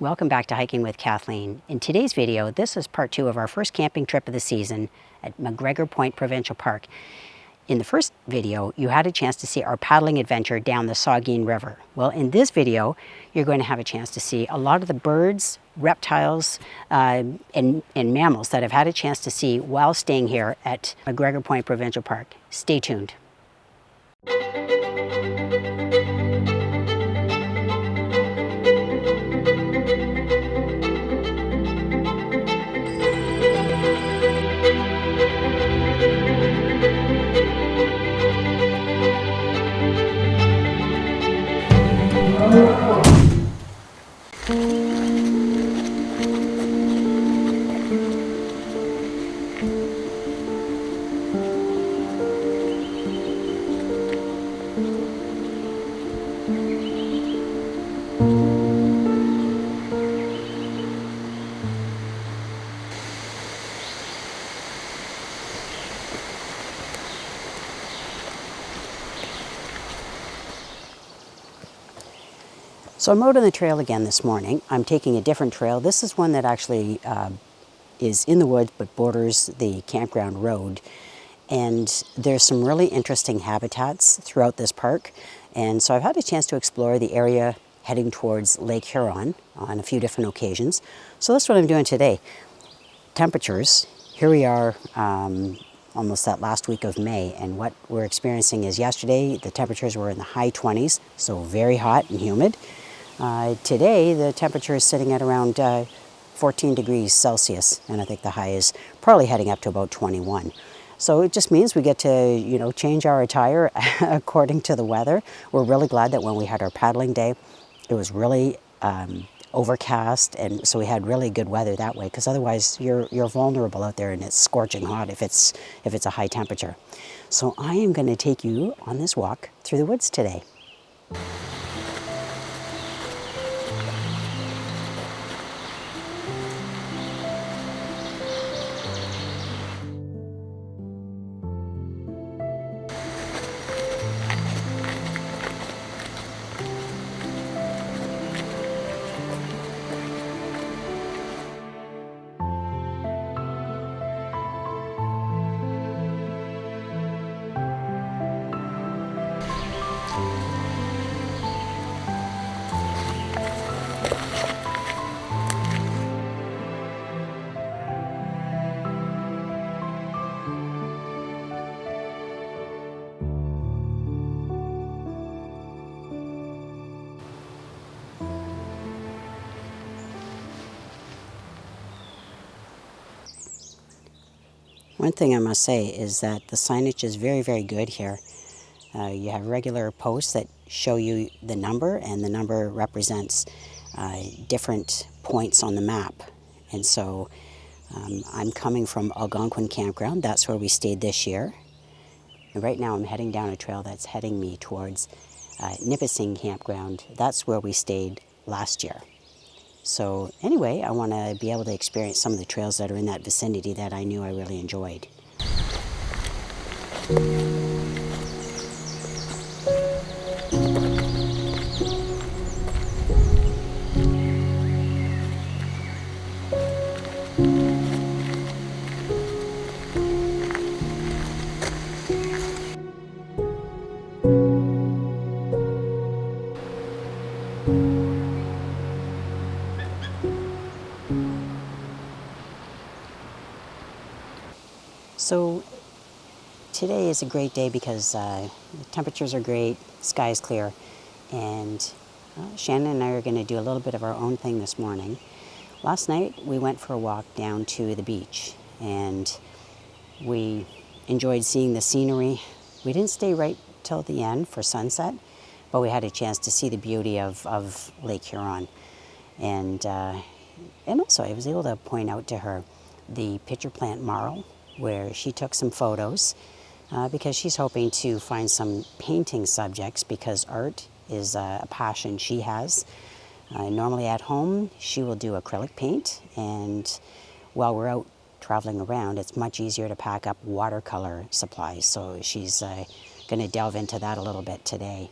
Welcome back to Hiking with Kathleen. In today's video, this is part 2 of our first camping trip of the season at MacGregor Point Provincial Park. In the first video, you had a chance to see our paddling adventure down the Saugeen River. Well, in this video, you're going to have a chance to see a lot of the birds, reptiles, and mammals that I've had a chance to see while staying here at MacGregor Point Provincial Park. Stay tuned. So I'm out on the trail again this morning. I'm taking a different trail. This is one that actually is in the woods but borders the campground road. And there's some really interesting habitats throughout this park. And so I've had a chance to explore the area heading towards Lake Huron on a few different occasions. So that's what I'm doing today. Temperatures, here we are almost that last week of May, and what we're experiencing is yesterday the temperatures were in the high 20s, so very hot and humid. Today the temperature is sitting at around 14 degrees Celsius, and I think the high is probably heading up to about 21. So it just means we get to, change our attire according to the weather. We're really glad that when we had our paddling day, it was really overcast, and so we had really good weather that way, because otherwise you're vulnerable out there and it's scorching hot if it's a high temperature. So I am going to take you on this walk through the woods today. One thing I must say is that the signage is very, very good here. You have regular posts that show you the number, and the number represents different points on the map. And so I'm coming from Algonquin Campground. That's where we stayed this year. And right now I'm heading down a trail that's heading me towards Nipissing Campground. That's where we stayed last year. So anyway, I want to be able to experience some of the trails that are in that vicinity that I knew I really enjoyed. So today is a great day because the temperatures are great, sky is clear, and Shannon and I are going to do a little bit of our own thing this morning. Last night we went for a walk down to the beach, and we enjoyed seeing the scenery. We didn't stay right till the end for sunset, but we had a chance to see the beauty of Lake Huron. And also I was able to point out to her the pitcher plant marl, where she took some photos because she's hoping to find some painting subjects, because art is a passion she has. Normally at home she will do acrylic paint, and while we're out traveling around it's much easier to pack up watercolor supplies, so she's going to delve into that a little bit today.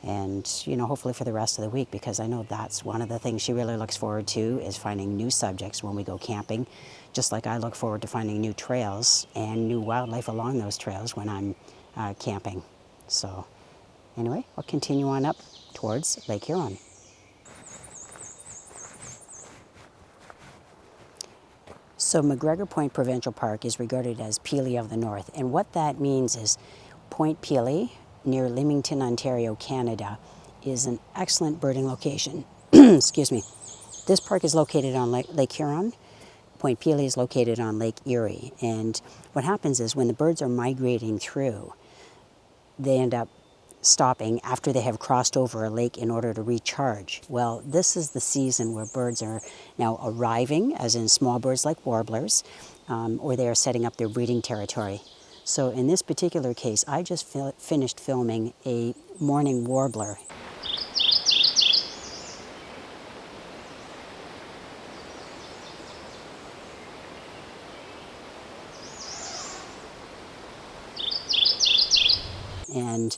And, you know, hopefully for the rest of the week, because I know that's one of the things she really looks forward to, is finding new subjects when we go camping, just like I look forward to finding new trails and new wildlife along those trails when I'm camping. So anyway, I'll continue on up towards Lake Huron. So MacGregor Point Provincial Park is regarded as Peely of the North, and what that means is Point Peely, near Leamington, Ontario, Canada, is an excellent birding location. Excuse me. This park is located on Lake Huron. Point Peely is located on Lake Erie, and what happens is when the birds are migrating through, they end up stopping after they have crossed over a lake in order to recharge. Well, this is the season where birds are now arriving, as in small birds like warblers, or they are setting up their breeding territory. So in this particular case, I just finished filming a Mourning Warbler. And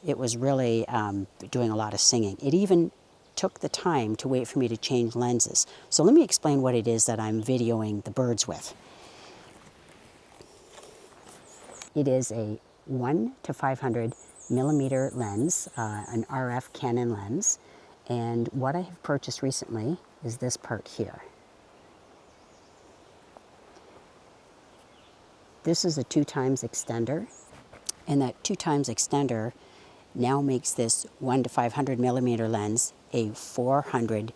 it was really doing a lot of singing. It even took the time to wait for me to change lenses. So let me explain what it is that I'm videoing the birds with. It is a 1 to 500 millimeter lens, an RF Canon lens, and what I have purchased recently is this part here. This is a 2x extender, and that 2x extender now makes this 1 to 500 millimeter lens a 400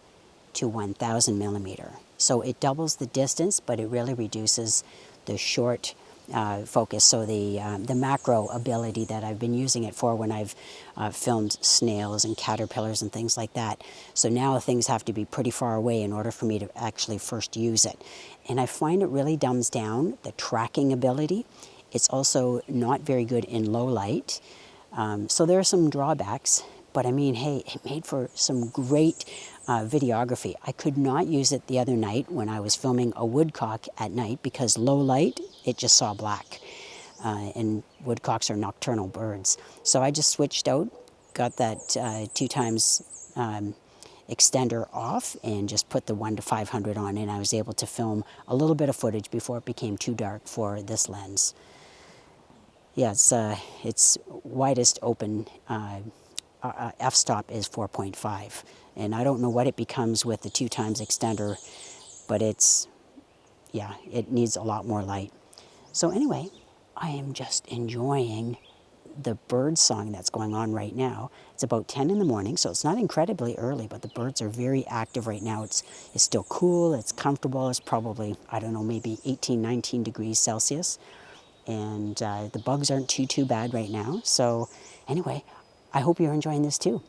to 1000 millimeter. So it doubles the distance, but it really reduces the short focus, so the macro ability that I've been using it for when I've filmed snails and caterpillars and things like that. So now things have to be pretty far away in order for me to actually first use it. And I find it really dumbs down the tracking ability. It's also not very good in low light. So there are some drawbacks, but I mean, hey, it made for some great videography. I could not use it the other night when I was filming a woodcock at night because low light, it just saw black. And woodcocks are nocturnal birds. So I just switched out, got that 2x extender off and just put the 1 to 500 on, and I was able to film a little bit of footage before it became too dark for this lens. Yeah, it's widest open f-stop is 4.5, and I don't know what it becomes with the 2x extender, but it needs a lot more light. So anyway, I am just enjoying the bird song that's going on right now. It's about 10 in the morning, so it's not incredibly early, but the birds are very active right now. It's still cool, it's comfortable, it's probably, I don't know, maybe 18, 19 degrees Celsius. And the bugs aren't too bad right now. So anyway, I hope you're enjoying this too.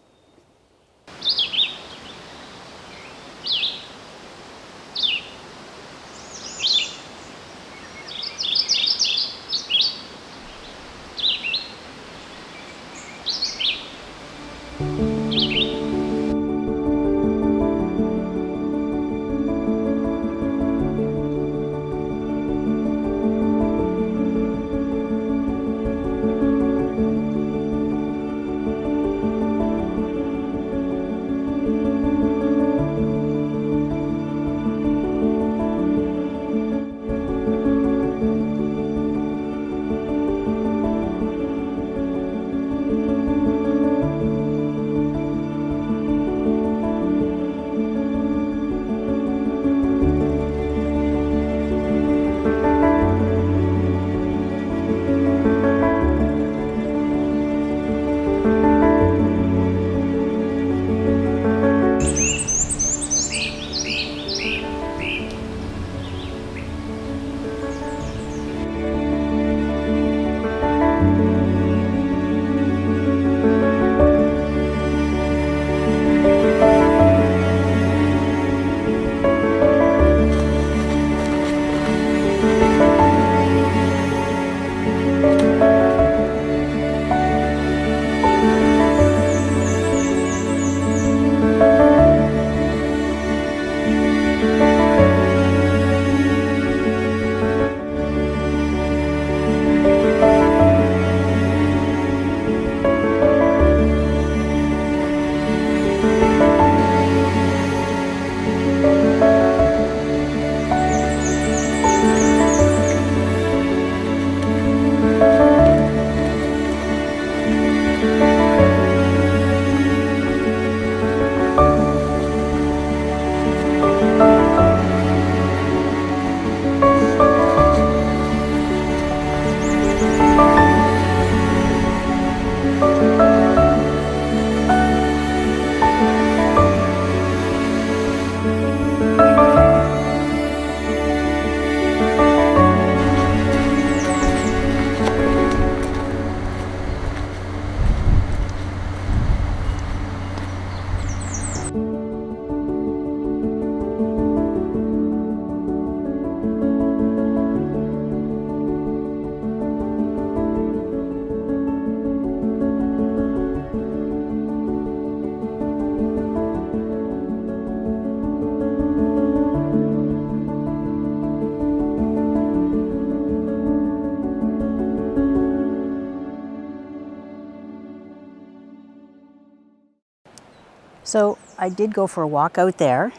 So I did go for a walk out there,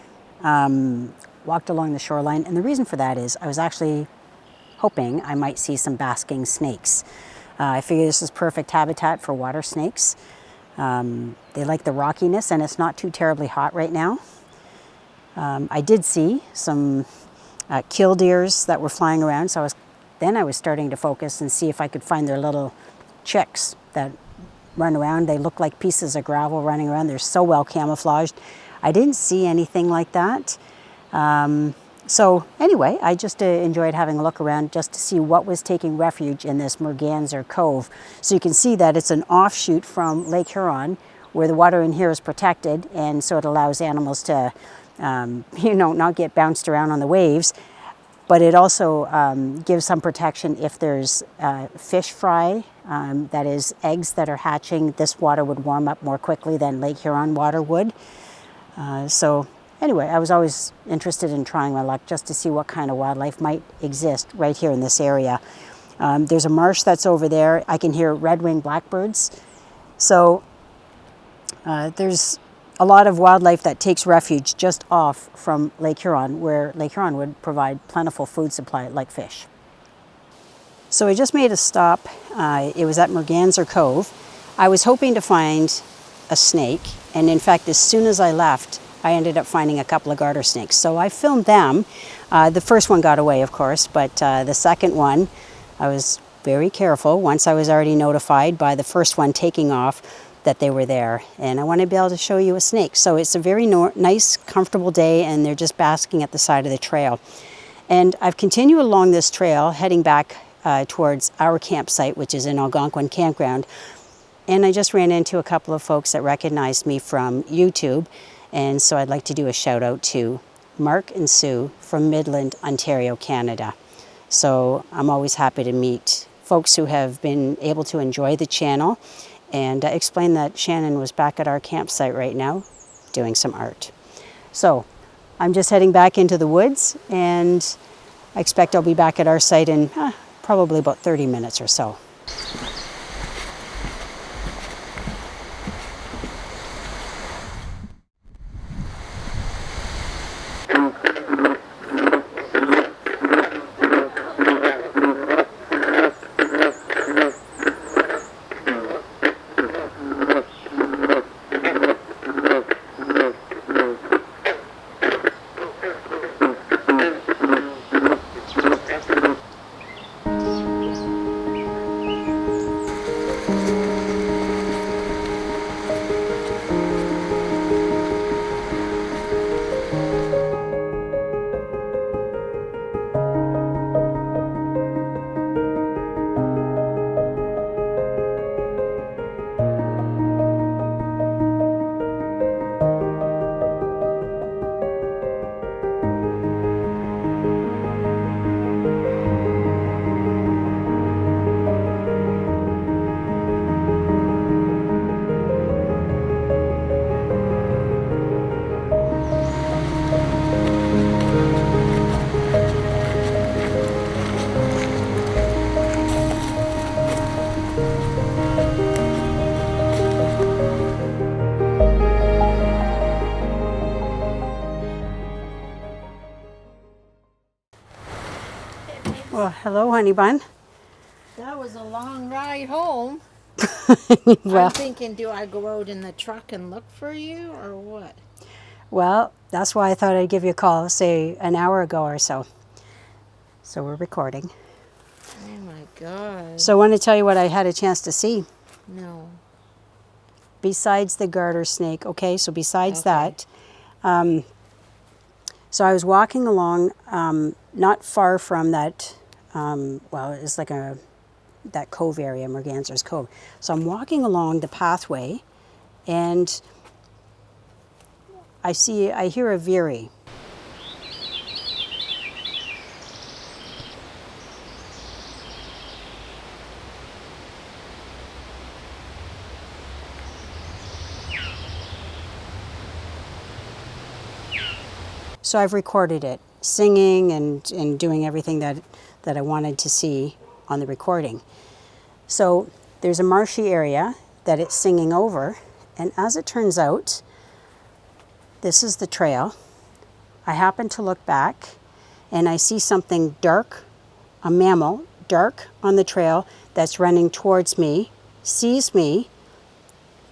walked along the shoreline, and the reason for that is I was actually hoping I might see some basking snakes. I figure this is perfect habitat for water snakes. They like the rockiness, and it's not too terribly hot right now. I did see some killdeers that were flying around, so I was starting to focus and see if I could find their little chicks that run around. They look like pieces of gravel running around. They're so well camouflaged. I didn't see anything like that. So anyway, I just enjoyed having a look around just to see what was taking refuge in this Merganser cove. So you can see that it's an offshoot from Lake Huron, where the water in here is protected, and so it allows animals to, not get bounced around on the waves. But it also gives some protection if there's fish fry, that is eggs that are hatching. This water would warm up more quickly than Lake Huron water would. So anyway, I was always interested in trying my luck just to see what kind of wildlife might exist right here in this area. There's a marsh that's over there. I can hear red-winged blackbirds. So there's a lot of wildlife that takes refuge just off from Lake Huron, where Lake Huron would provide plentiful food supply like fish. So I just made a stop. It was at Merganser Cove. I was hoping to find a snake, and in fact, as soon as I left, I ended up finding a couple of garter snakes. So I filmed them. The first one got away, of course, but the second one, I was very careful once I was already notified by the first one taking off that they were there, and I want to be able to show you a snake. So it's a very nice, comfortable day, and they're just basking at the side of the trail. And I've continued along this trail, heading back towards our campsite, which is in Algonquin Campground, and I just ran into a couple of folks that recognized me from YouTube, and so I'd like to do a shout out to Mark and Sue from Midland, Ontario, Canada. So I'm always happy to meet folks who have been able to enjoy the channel, and explain that Shannon was back at our campsite right now doing some art. So I'm just heading back into the woods, and I expect I'll be back at our site in probably about 30 minutes or so. Well, hello, honey bun. That was a long ride home. Well, I'm thinking, do I go out in the truck and look for you or what? well, that's why I thought I'd give you a call, say an hour ago or so. So we're recording. Oh my God. So I want to tell you what I had a chance to see. No. Besides the garter snake, okay, so besides Okay. that, so I was walking along, not far from that, it's like that cove area, Merganser's Cove. So I'm walking along the pathway, and I hear a Veery. So I've recorded it, singing and doing everything that I wanted to see on the recording. So there's a marshy area that it's singing over, and as it turns out, this is the trail. I happen to look back and I see something dark, a mammal, dark on the trail that's running towards me, sees me,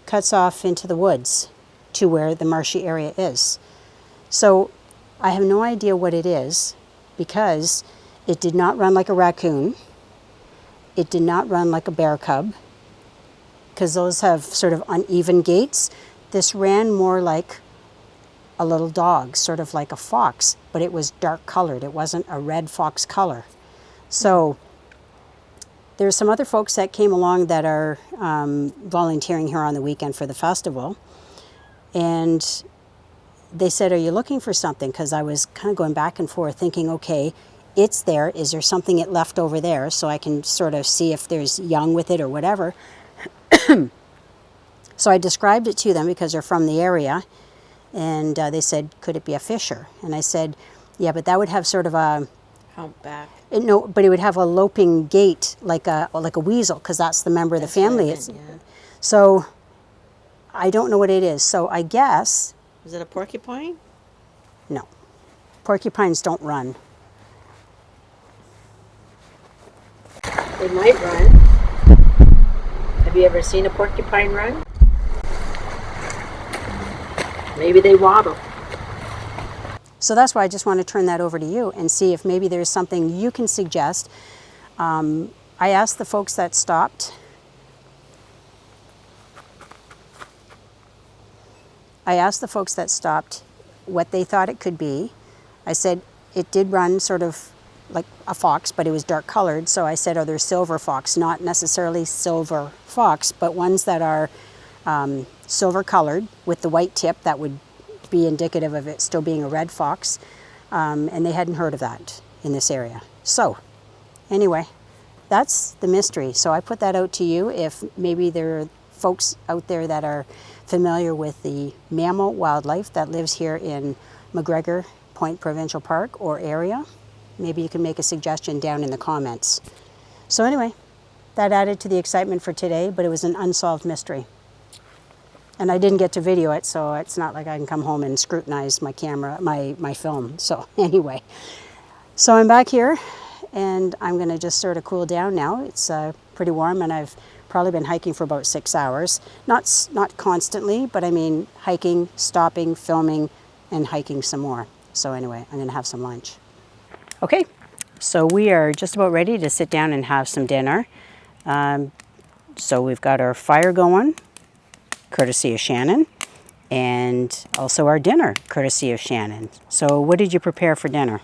cuts off into the woods to where the marshy area is. So I have no idea what it is because it did not run like a raccoon. It did not run like a bear cub because those have sort of uneven gaits. This ran more like a little dog, sort of like a fox, but it was dark colored. It wasn't a red fox color. So there's some other folks that came along that are volunteering here on the weekend for the festival. And they said, are you looking for something? Because I was kind of going back and forth thinking, okay, it's there. Is there something it left over there so I can sort of see if there's young with it or whatever? So I described it to them because they're from the area. And they said, could it be a fisher? And I said, yeah, but that would have sort of a... Humpback. No, but it would have a loping gait like a weasel because that's the member of the family. Right, yeah. So I don't know what it is. So I guess... Is it a porcupine? No. Porcupines don't run. They might run. Have you ever seen a porcupine run? Maybe they waddle. So that's why I just want to turn that over to you and see if maybe there's something you can suggest. I asked the folks that stopped. What they thought it could be. I said it did run sort of like a fox, but it was dark colored. So I said, are there silver fox? Not necessarily silver fox, but ones that are silver colored with the white tip that would be indicative of it still being a red fox. And they hadn't heard of that in this area. So anyway, that's the mystery. So I put that out to you. If maybe there are folks out there that are familiar with the mammal wildlife that lives here in MacGregor Point Provincial Park or area, maybe you can make a suggestion down in the comments. So anyway, that added to the excitement for today, but it was an unsolved mystery. And I didn't get to video it, so it's not like I can come home and scrutinize my camera, my film. So anyway, so I'm back here and I'm gonna just sort of cool down now. It's pretty warm and I've probably been hiking for about 6 hours. Not constantly, but I mean hiking, stopping, filming, and hiking some more. So anyway, I'm gonna have some lunch. Okay, so we are just about ready to sit down and have some dinner. So we've got our fire going, courtesy of Shannon, and also our dinner, courtesy of Shannon. So what did you prepare for dinner?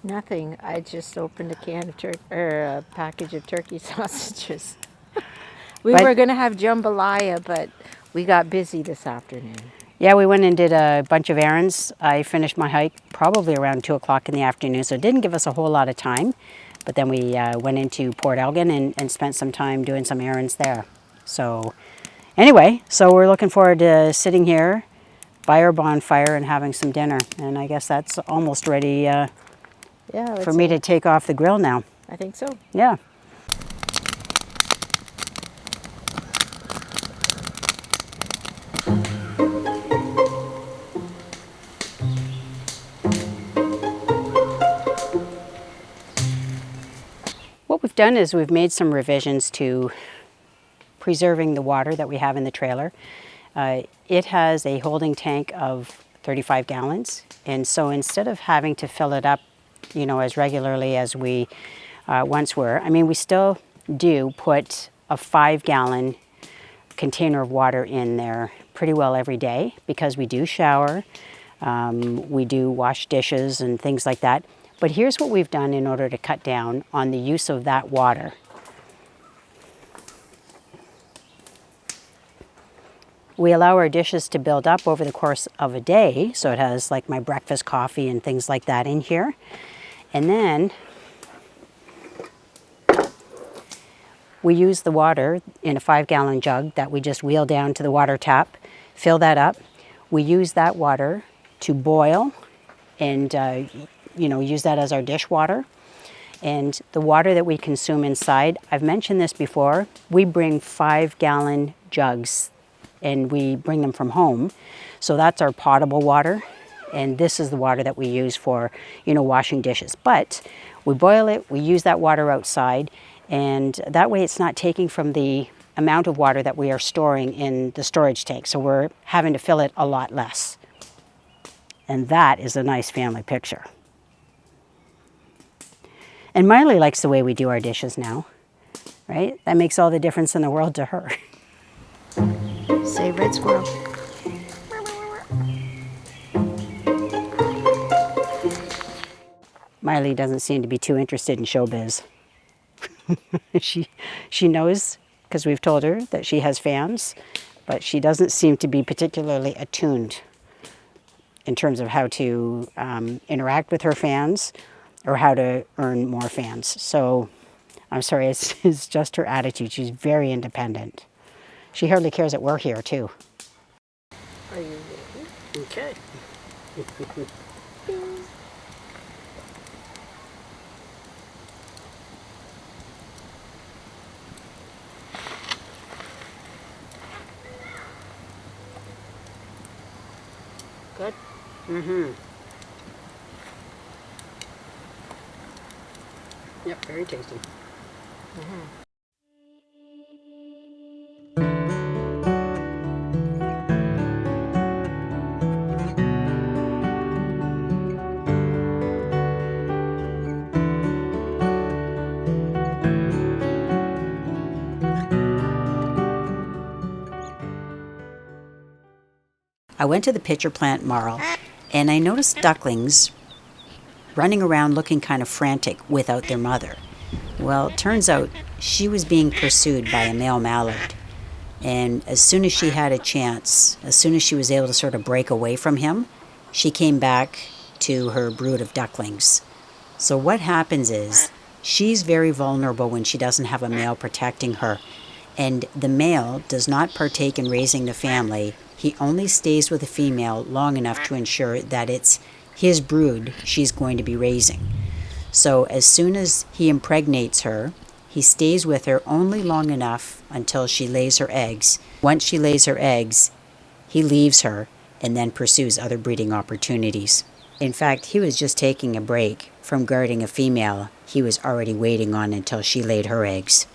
Nothing. I just opened a package of turkey sausages. We were going to have jambalaya, but we got busy this afternoon. Yeah, we went and did a bunch of errands. I finished my hike probably around 2 o'clock in the afternoon, so it didn't give us a whole lot of time. But then we went into Port Elgin and spent some time doing some errands there. So anyway, so we're looking forward to sitting here by our bonfire and having some dinner. And I guess that's almost ready for me to take off the grill now. I think so. Yeah. What we've done is we've made some revisions to preserving the water that we have in the trailer. It has a holding tank of 35 gallons, and so instead of having to fill it up, you know, as regularly as we once were, I mean, we still do put a 5-gallon container of water in there pretty well every day because we do shower, we do wash dishes and things like that. But here's what we've done in order to cut down on the use of that water. We allow our dishes to build up over the course of a day, so it has like my breakfast coffee and things like that in here. And then we use the water in a 5-gallon jug that we just wheel down to the water tap, fill that up. We use that water to boil and you know, use that as our dishwater. And the water that we consume inside, I've mentioned this before, we bring 5-gallon jugs and we bring them from home. So that's our potable water. And this is the water that we use for, washing dishes. But we boil it, we use that water outside, and that way it's not taking from the amount of water that we are storing in the storage tank. So we're having to fill it a lot less. And that is a nice family picture. And Miley likes the way we do our dishes now, right? That makes all the difference in the world to her. Say red squirrel. Miley doesn't seem to be too interested in showbiz. She knows, because we've told her that she has fans, but she doesn't seem to be particularly attuned in terms of how to interact with her fans or how to earn more fans. So I'm sorry, it's just her attitude. She's very independent. She hardly cares that we're here too. Are you ready? Okay. Good. Mm-hmm. Yep, very tasty. Mm-hmm. I went to the pitcher plant marl and I noticed ducklings running around looking kind of frantic without their mother. Well, it turns out she was being pursued by a male mallard. And as soon as she had a chance, as soon as she was able to sort of break away from him, she came back to her brood of ducklings. So what happens is she's very vulnerable when she doesn't have a male protecting her. And the male does not partake in raising the family. He only stays with the female long enough to ensure that it's his brood she's going to be raising. So as soon as he impregnates her, he stays with her only long enough until she lays her eggs. Once she lays her eggs, he leaves her and then pursues other breeding opportunities. In fact, he was just taking a break from guarding a female he was already waiting on until she laid her eggs.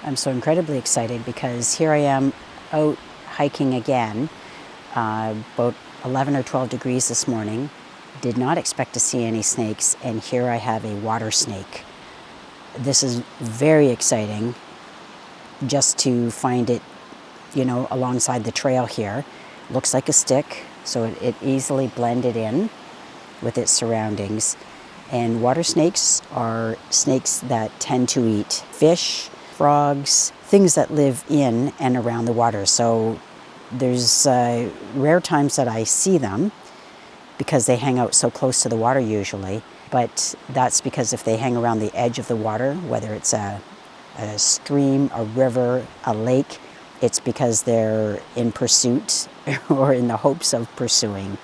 I'm so incredibly excited because here I am out hiking again, about 11 or 12 degrees this morning. Did not expect to see any snakes, and here I have a water snake. This is very exciting just to find it, alongside the trail here. Looks like a stick, so it easily blended in with its surroundings. And water snakes are snakes that tend to eat fish, frogs, things that live in and around the water. So there's rare times that I see them because they hang out so close to the water usually. But that's because if they hang around the edge of the water, whether it's a stream, a river, a lake, it's because they're in pursuit or in the hopes of pursuing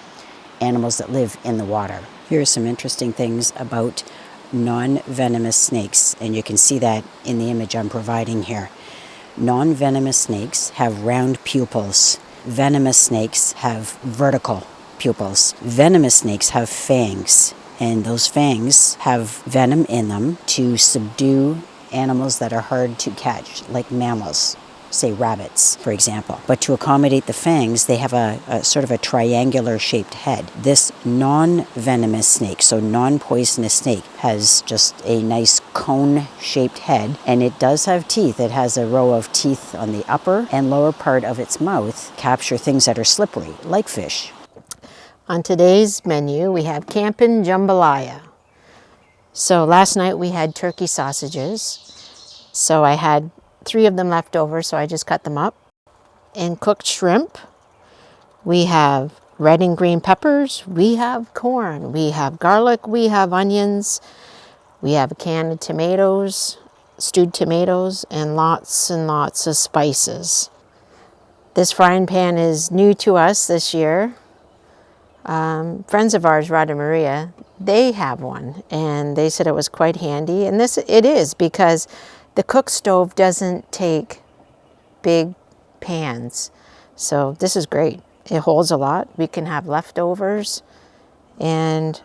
animals that live in the water. Here are some interesting things about non-venomous snakes, and you can see that in the image I'm providing here. Non-venomous snakes have round pupils. Venomous snakes have vertical pupils. Venomous snakes have fangs, and those fangs have venom in them to subdue animals that are hard to catch, like mammals. say rabbits, for example. But to accommodate the fangs, they have a sort of a triangular shaped head. This non-venomous snake, so non-poisonous snake, has just a nice cone-shaped head, and it does have teeth. It has a row of teeth on the upper and lower part of its mouth, capture things that are slippery, like fish. On today's menu, we have camping jambalaya. So last night we had turkey sausages. So I had 3 of them left over, so I just cut them up. And cooked shrimp. We have red and green peppers. We have corn. We have garlic. We have onions. We have a can of tomatoes, stewed tomatoes, and lots of spices. This frying pan is new to us this year. Friends of ours, Rod and Maria, they have one, and they said it was quite handy. And it is, because the cook stove doesn't take big pans. So this is great. It holds a lot. We can have leftovers. And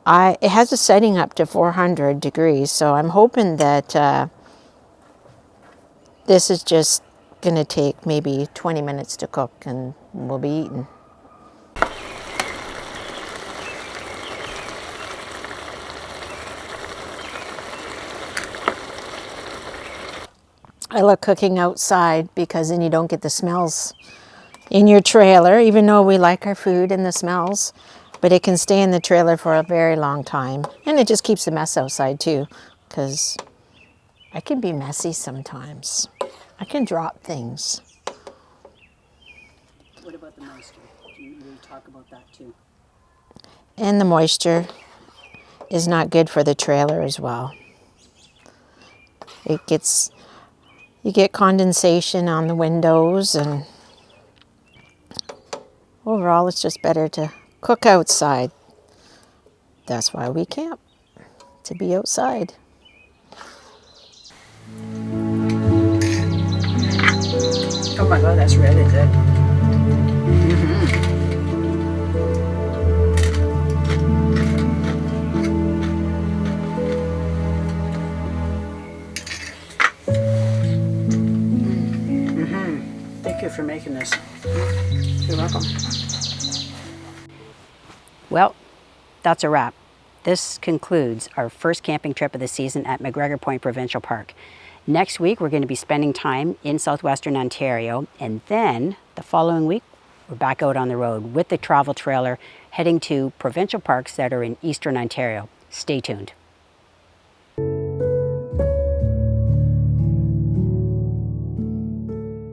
it has a setting up to 400 degrees. So I'm hoping that this is just going to take maybe 20 minutes to cook, and we'll be eating. I love cooking outside because then you don't get the smells in your trailer, even though we like our food and the smells, but it can stay in the trailer for a very long time. And it just keeps the mess outside too, because I can be messy sometimes. I can drop things. What about the moisture? Do you talk about that too? And the moisture is not good for the trailer as well. You get condensation on the windows, and overall it's just better to cook outside. That's why we camp, to be outside. Oh my God, that's really good. Thank you for making this. You're welcome. Well, that's a wrap. This concludes our first camping trip of the season at MacGregor Point Provincial Park. Next week, we're going to be spending time in southwestern Ontario, and then the following week, we're back out on the road with the travel trailer, heading to provincial parks that are in eastern Ontario. Stay tuned.